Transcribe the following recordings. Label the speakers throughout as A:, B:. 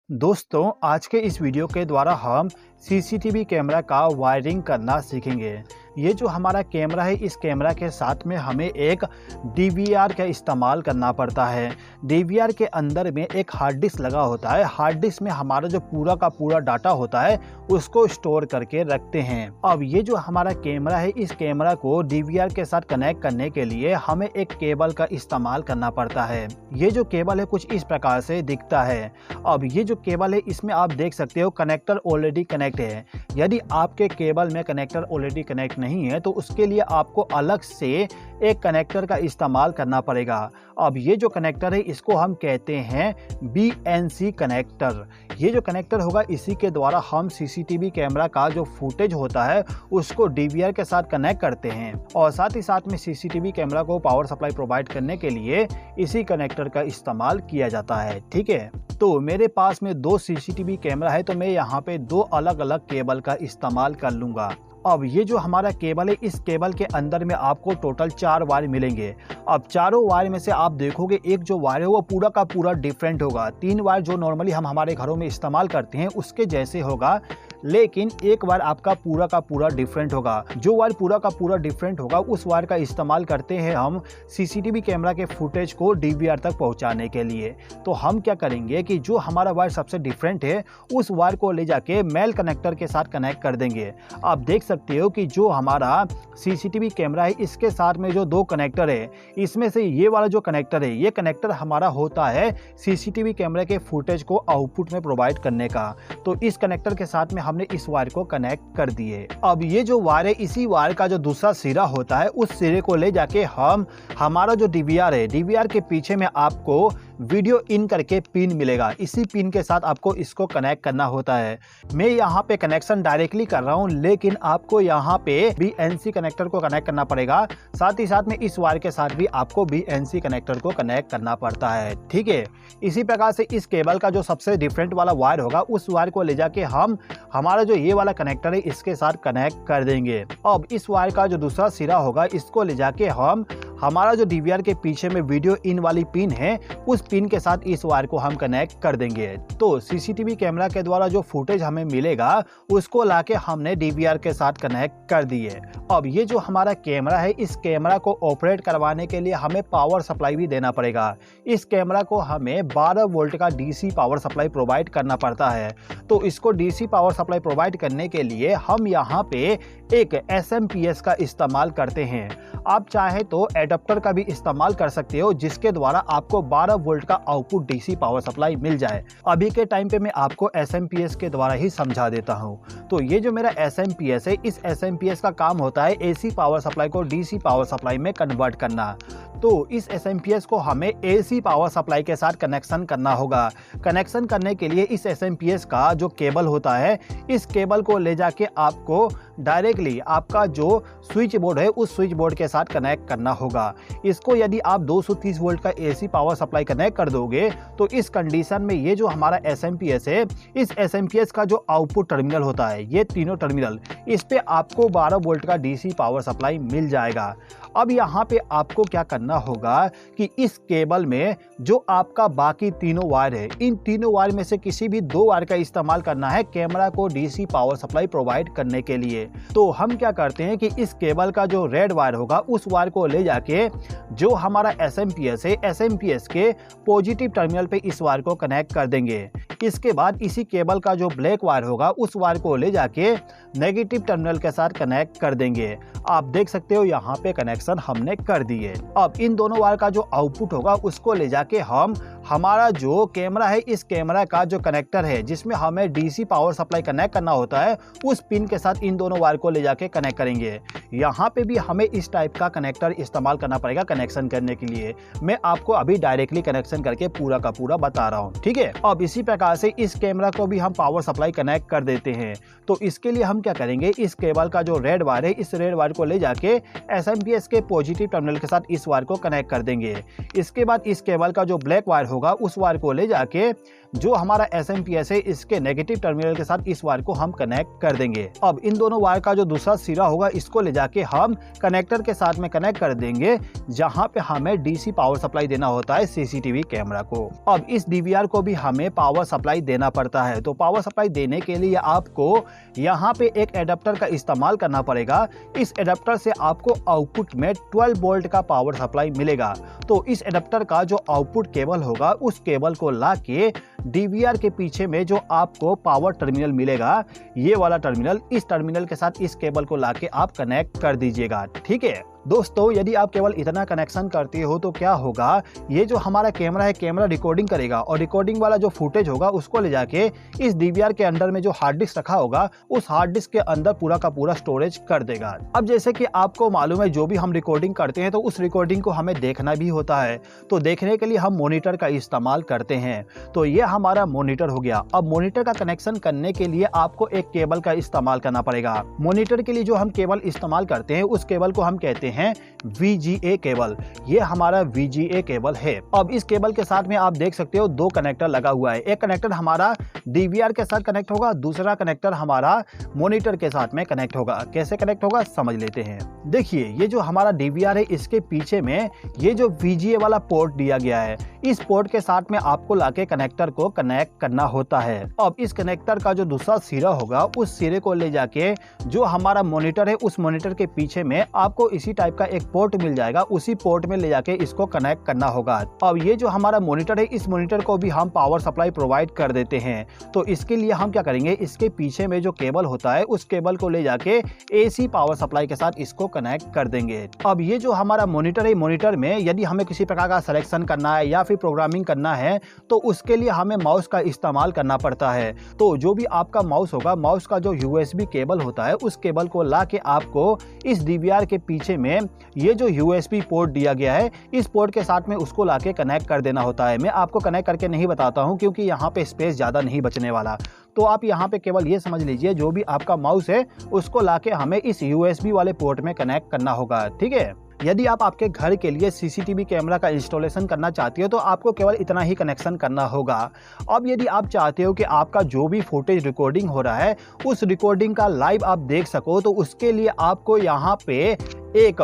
A: दोस्तों, आज के इस वीडियो के द्वारा हम सीसीटीवी कैमरा का वायरिंग करना सीखेंगे। ये जो हमारा कैमरा है, इस कैमरा के साथ में हमें एक डीवीआर का इस्तेमाल करना पड़ता है। डीवीआर के अंदर में एक हार्ड डिस्क लगा होता है। हार्ड डिस्क में हमारा जो पूरा का पूरा डाटा होता है उसको स्टोर करके रखते हैं। अब ये जो हमारा कैमरा है, इस कैमरा को डीवीआर के साथ कनेक्ट करने के लिए हमें एक केबल का इस्तेमाल करना पड़ता है। ये जो केबल है कुछ इस प्रकार से दिखता है। अब ये जो केबल है, इसमें आप देख सकते हो कनेक्टर ऑलरेडी कनेक्ट है। यदि आपके केबल में कनेक्टर ऑलरेडी कनेक्ट नहीं है तो उसके लिए आपको अलग से एक कनेक्टर का इस्तेमाल करना पड़ेगा। अब ये जो कनेक्टर है इसको हम कहते हैं BNC कनेक्टर। ये जो कनेक्टर होगा इसी के द्वारा हम सीसीटीवी कैमरा का जो फुटेज होता है उसको डीवीआर के साथ कनेक्ट करते हैं और साथ ही साथ में सीसीटीवी कैमरा को पावर सप्लाई प्रोवाइड करने के लिए इसी कनेक्टर का इस्तेमाल किया जाता है। ठीक है, तो मेरे पास में 2 सीसीटीवी कैमरा है तो मैं यहाँ पे 2 अलग अलग केबल का इस्तेमाल कर लूँगा। अब ये जो हमारा केबल है, इस केबल के अंदर में आपको टोटल 4 वायर मिलेंगे। अब चारों वायर में से आप देखोगे एक जो वायर है वो पूरा का पूरा डिफरेंट होगा। 3 वायर जो नॉर्मली हम हमारे घरों में इस्तेमाल करते हैं उसके जैसे होगा, लेकिन एक वायर आपका पूरा का पूरा डिफरेंट होगा। जो वायर पूरा का पूरा डिफरेंट होगा उस वायर का इस्तेमाल करते हैं हम सीसीटीवी कैमरा के फुटेज को डीवीआर तक पहुंचाने के लिए। तो हम क्या करेंगे कि जो हमारा वायर सबसे डिफरेंट है उस वायर को ले जाके मेल कनेक्टर के साथ कनेक्ट कर देंगे। आप देख सकते हो कि जो हमारा सीसीटीवी कैमरा है इसके साथ में जो 2 कनेक्टर है, इसमें से ये वाला जो कनेक्टर है, ये कनेक्टर हमारा होता है सीसीटीवी कैमरे के फुटेज को आउटपुट में प्रोवाइड करने का। तो इस कनेक्टर के साथ में हमने इस वायर को कनेक्ट कर दिए। अब ये जो वायर है, इसी वायर का जो दूसरा सिरा होता है उस सिरे को ले जाके हम हमारा जो डीवीआर है, डीवीआर के पीछे में आपको वीडियो इन करके पिन मिलेगा। इसी पिन के साथ आपको इसको कनेक्ट करना होता है। मैं यहाँ पे कनेक्शन डायरेक्टली कर रहा हूँ, लेकिन आपको यहाँ पे BNC कनेक्टर को कनेक्ट करना पड़ेगा। साथ ही साथ में इस वायर के साथ भी आपको BNC कनेक्टर को कनेक्ट करना पड़ता है। ठीक है, इसी प्रकार से इस केबल का जो सबसे डिफरेंट वाला वायर होगा उस वायर को ले जाके हम हमारा जो ये वाला कनेक्टर है इसके साथ कनेक्ट कर देंगे। अब इस वायर का जो दूसरा सिरा होगा इसको ले जाके हम हमारा जो डीवीआर के पीछे में वीडियो इन वाली पिन है उस पिन के साथ इस वायर को हम कनेक्ट कर देंगे। तो सीसीटीवी कैमरा के द्वारा जो फुटेज हमें मिलेगा उसको लाके हमने डीवीआर के साथ कनेक्ट कर दिए। अब ये जो हमारा कैमरा है, इस कैमरा को ऑपरेट करवाने के लिए हमें पावर सप्लाई भी देना पड़ेगा। इस कैमरा को हमें 12 वोल्ट का डीसी पावर सप्लाई प्रोवाइड करना पड़ता है। तो इसको डीसी पावर सप्लाई प्रोवाइड करने के लिए हम यहाँ पे एक SMPS का इस्तेमाल करते हैं। आप चाहे तो एडाप्टर का भी इस्तेमाल कर सकते हो जिसके द्वारा आपको 12 वोल्ट का आउटपुट डीसी पावर सप्लाई मिल जाए। अभी के टाइम पे मैं आपको SMPS के द्वारा ही समझा देता हूँ। तो ये जो मेरा SMPS है, इस SMPS का काम होता है AC पावर सप्लाई को DC पावर सप्लाई में कन्वर्ट करना। तो इस SMPS को हमें AC पावर सप्लाई के साथ कनेक्शन करना होगा। कनेक्शन करने के लिए इस SMPS का जो केबल होता है, इस केबल को ले जाके आपको डायरेक्टली आपका जो स्विच बोर्ड है उस स्विच बोर्ड के साथ कनेक्ट करना होगा। इसको यदि आप 230 वोल्ट का AC पावर सप्लाई कनेक्ट कर दोगे तो इस कंडीशन में ये जो हमारा SMPS है, इस SMPS का जो आउटपुट टर्मिनल होता है, ये तीनों टर्मिनल, इस पे आपको 12 वोल्ट का DC पावर सप्लाई मिल जाएगा। अब यहाँ पे आपको क्या करना होगा कि इस केबल में जो आपका बाकी तीनों वायर है, इन तीनों वायर में से किसी भी 2 वायर का इस्तेमाल करना है कैमरा को डीसी पावर सप्लाई प्रोवाइड करने के लिए। तो हम क्या करते हैं कि इस केबल का जो रेड वायर होगा उस वायर को ले जाके जो हमारा SMPS है, SMPS के पॉजिटिव टर्मिनल पे इस वायर को कनेक्ट कर देंगे। इसके बाद इसी केबल का जो ब्लैक वायर होगा उस वायर को ले जाके नेगेटिव टर्मिनल के साथ कनेक्ट कर देंगे। आप देख सकते हो यहाँ पे कनेक्शन हमने कर दिए। अब इन दोनों वायर का जो आउटपुट होगा उसको ले जाके हम हमारा जो कैमरा है, इस कैमरा का जो कनेक्टर है जिसमें हमें डीसी पावर सप्लाई कनेक्ट करना होता है, उस पिन के साथ इन दोनों वायर को ले जाके कनेक्ट करेंगे। यहाँ पे भी हमें इस टाइप का कनेक्टर इस्तेमाल करना पड़ेगा कनेक्शन करने के लिए। मैं आपको अभी डायरेक्टली कनेक्शन करके पूरा का पूरा बता रहा हूँ। ठीक है, अब इसी प्रकार से इस कैमरा को भी हम पावर सप्लाई कनेक्ट कर देते हैं। तो इसके लिए हम क्या करेंगे, इस केबल का जो रेड वायर है, इस रेड वायर को ले जाके SMPS के पॉजिटिव टर्मिनल के साथ इस वायर को कनेक्ट कर देंगे। इसके बाद इस केबल का जो ब्लैक वायर होगा उस वायर को ले जाके जो हमारा SMPS है इसके नेगेटिव टर्मिनल के साथ इस वायर को हम कनेक्ट कर देंगे। अब इन दोनों वायर का जो दूसरा सिरा होगा इसको ले जाके हम कनेक्टर के साथ में कनेक्ट कर देंगे, जहां पे हमें DC पावर सप्लाई देना होता है CCTV कैमरा को। अब इस DVR को भी हमें पावर सप्लाई देना पड़ता है, तो पावर सप्लाई देने के लिए आपको यहाँ पे एक एडाप्टर का इस्तेमाल करना पड़ेगा। इस एडाप्टर से आपको आउटपुट में 12 वोल्ट का पावर सप्लाई मिलेगा। तो इस एडाप्टर का जो आउटपुट केबल होगा उस केबल को लाके DVR के पीछे में जो आपको पावर टर्मिनल मिलेगा, ये वाला टर्मिनल, इस टर्मिनल के साथ इस केबल को लाके आप कनेक्ट कर दीजिएगा। ठीक है दोस्तों, यदि आप केवल इतना कनेक्शन करते हो तो क्या होगा, ये जो हमारा कैमरा है कैमरा रिकॉर्डिंग करेगा और रिकॉर्डिंग वाला जो फुटेज होगा उसको ले जाके इस DVR के अंदर में जो हार्ड डिस्क रखा होगा उस हार्ड डिस्क के अंदर पूरा का पूरा स्टोरेज कर देगा। अब जैसे कि आपको मालूम है जो भी हम रिकॉर्डिंग करते हैं तो उस रिकॉर्डिंग को हमें देखना भी होता है, तो देखने के लिए हम मॉनिटर का इस्तेमाल करते हैं। तो ये हमारा मॉनिटर हो गया। अब मॉनिटर का कनेक्शन करने के लिए आपको एक केबल का इस्तेमाल करना पड़ेगा। मॉनिटर के लिए जो हम केबल इस्तेमाल करते हैं उस केबल को हम कहते हैं VGA केबल। ये हमारा VGA केबल है। अब इस केबल के साथ में आप देख सकते हो दो कनेक्टर लगा हुआ है। एक कनेक्टर हमारा DVR के साथ कनेक्ट होगा, दूसरा कनेक्टर हमारा मॉनिटर के साथ में कनेक्ट होगा। कैसे कनेक्ट होगा समझ लेते हैं। देखिए ये जो हमारा DVR है इसके पीछे में ये जो VGA वाला पोर्ट दिया गया है, इस पोर्ट के साथ में आपको लाके कनेक्टर को कनेक्ट करना होता है। अब इस कनेक्टर का जो दूसरा सिरा होगा उस सिरे को ले जाके जो हमारा मॉनिटर है उस मॉनिटर के पीछे में आपको इसी टाइप का एक पोर्ट मिल जाएगा, उसी पोर्ट में ले जाके इसको कनेक्ट करना होगा। अब ये जो हमारा मॉनिटर है इस मॉनिटर को भी हम पावर सप्लाई प्रोवाइड कर देते हैं। तो इसके लिए हम क्या करेंगे, इसके पीछे में जो केबल होता है उस केबल को ले जाके AC पावर सप्लाई के साथ इसको कनेक्ट कर देंगे। अब ये जो हमारा मॉनिटर है, मॉनिटर में यदि हमें किसी प्रकार का सिलेक्शन करना है या फिर प्रोग्रामिंग करना है तो उसके लिए हमें माउस का इस्तेमाल करना पड़ता है। तो जो भी आपका माउस होगा, माउस का जो USB केबल होता है उस केबल को ला के आपको इस DVR के पीछे में ये जो USB पोर्ट दिया गया है इस पोर्ट के साथ में उसको लाके कनेक्ट कर देना होता है। मैं आपको कनेक्ट करके नहीं बताता हूं क्योंकि यहाँ पे स्पेस ज़्यादा नहीं बचने वाला। तो आप यहाँ पे केवल ये समझ लीजिए जो भी आपका माउस है उसको लाके हमें इस USB वाले पोर्ट में कनेक्ट करना होगा। ठीक है, यदि आप आपके घर के लिए CCTV कैमरा का इंस्टॉलेशन करना चाहते हो तो आपको केवल इतना ही कनेक्शन करना होगा। अब यदि आप चाहते हो कि आपका जो भी फुटेज रिकॉर्डिंग हो रहा है उस रिकॉर्डिंग का लाइव आप देख सको तो उसके लिए आपको यहाँ पे एक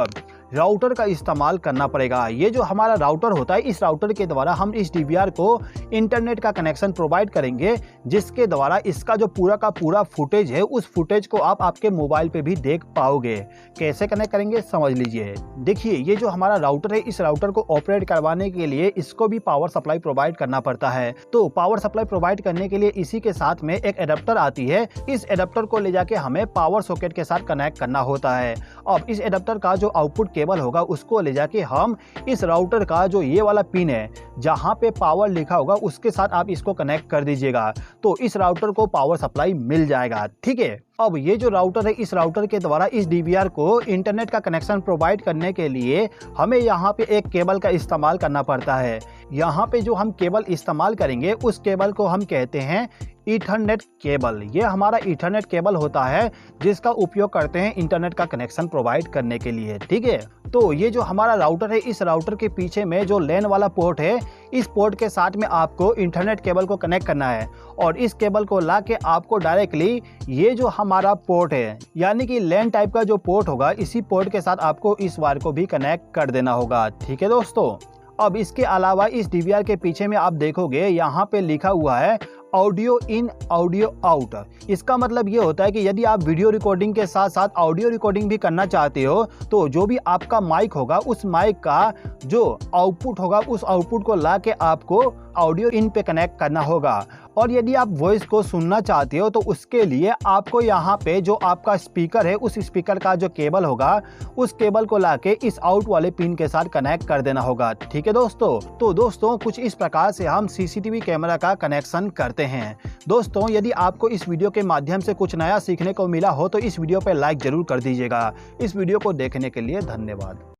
A: राउटर का इस्तेमाल करना पड़ेगा। ये जो हमारा राउटर होता है इस राउटर के द्वारा हम इस DVR को इंटरनेट का कनेक्शन प्रोवाइड करेंगे, जिसके द्वारा इसका जो पूरा का पूरा फुटेज है उस फुटेज को आप आपके मोबाइल पे भी देख पाओगे। कैसे कनेक्ट करेंगे समझ लीजिए। देखिए ये जो हमारा राउटर है इस राउटर को ऑपरेट करवाने के लिए इसको भी पावर सप्लाई प्रोवाइड करना पड़ता है। तो पावर सप्लाई प्रोवाइड करने के लिए इसी के साथ में एक एडाप्टर आती है। इस एडाप्टर को ले जाके हमें पावर सॉकेट के साथ कनेक्ट करना होता है। अब इस एडाप्टर का जो आउटपुट केबल होगा उसको ले जाके हम इस राउटर का जो ये वाला पिन है जहां पे पावर लिखा होगा उसके साथ आप इसको कनेक्ट कर दीजिएगा, तो इस राउटर को पावर सप्लाई मिल जाएगा। ठीक है, अब ये जो राउटर है इस राउटर के द्वारा इस DVR को इंटरनेट का कनेक्शन प्रोवाइड करने के लिए हमें यहाँ पे एक केबल का इस्तेमाल करना पड़ता है। यहाँ पे जो हम केबल इस्तेमाल करेंगे उस केबल को हम कहते हैं ईथरनेट केबल। ये हमारा ईथरनेट केबल होता है जिसका उपयोग करते हैं इंटरनेट का कनेक्शन प्रोवाइड करने के लिए। ठीक है, तो ये जो हमारा राउटर है इस राउटर के पीछे में जो लैन वाला पोर्ट है इस पोर्ट के साथ में आपको इंटरनेट केबल को कनेक्ट करना है और इस केबल को ला के आपको डायरेक्टली ये जो हमारा पोर्ट है यानी कि लैन टाइप का जो पोर्ट होगा इसी पोर्ट के साथ आपको इस वायर को भी कनेक्ट कर देना होगा। ठीक है दोस्तों, अब इसके अलावा इस DVR के पीछे में आप देखोगे यहाँ पे लिखा हुआ है ऑडियो इन ऑडियो आउट। इसका मतलब ये होता है कि यदि आप वीडियो रिकॉर्डिंग के साथ साथ ऑडियो रिकॉर्डिंग भी करना चाहते हो तो जो भी आपका माइक होगा उस माइक का जो आउटपुट होगा उस आउटपुट को ला के आपको ऑडियो इन पे कनेक्ट करना होगा। और यदि आप वॉइस को सुनना चाहते हो तो उसके लिए आपको यहाँ पे जो आपका स्पीकर है उस स्पीकर का जो केबल होगा उस केबल को लाके इस आउट वाले पिन के साथ कनेक्ट कर देना होगा। ठीक है दोस्तों, तो दोस्तों कुछ इस प्रकार से हम CCTV कैमरा का कनेक्शन करते हैं। दोस्तों यदि आपको इस वीडियो के माध्यम से कुछ नया सीखने को मिला हो तो इस वीडियो पे लाइक जरूर कर दीजिएगा। इस वीडियो को देखने के लिए धन्यवाद।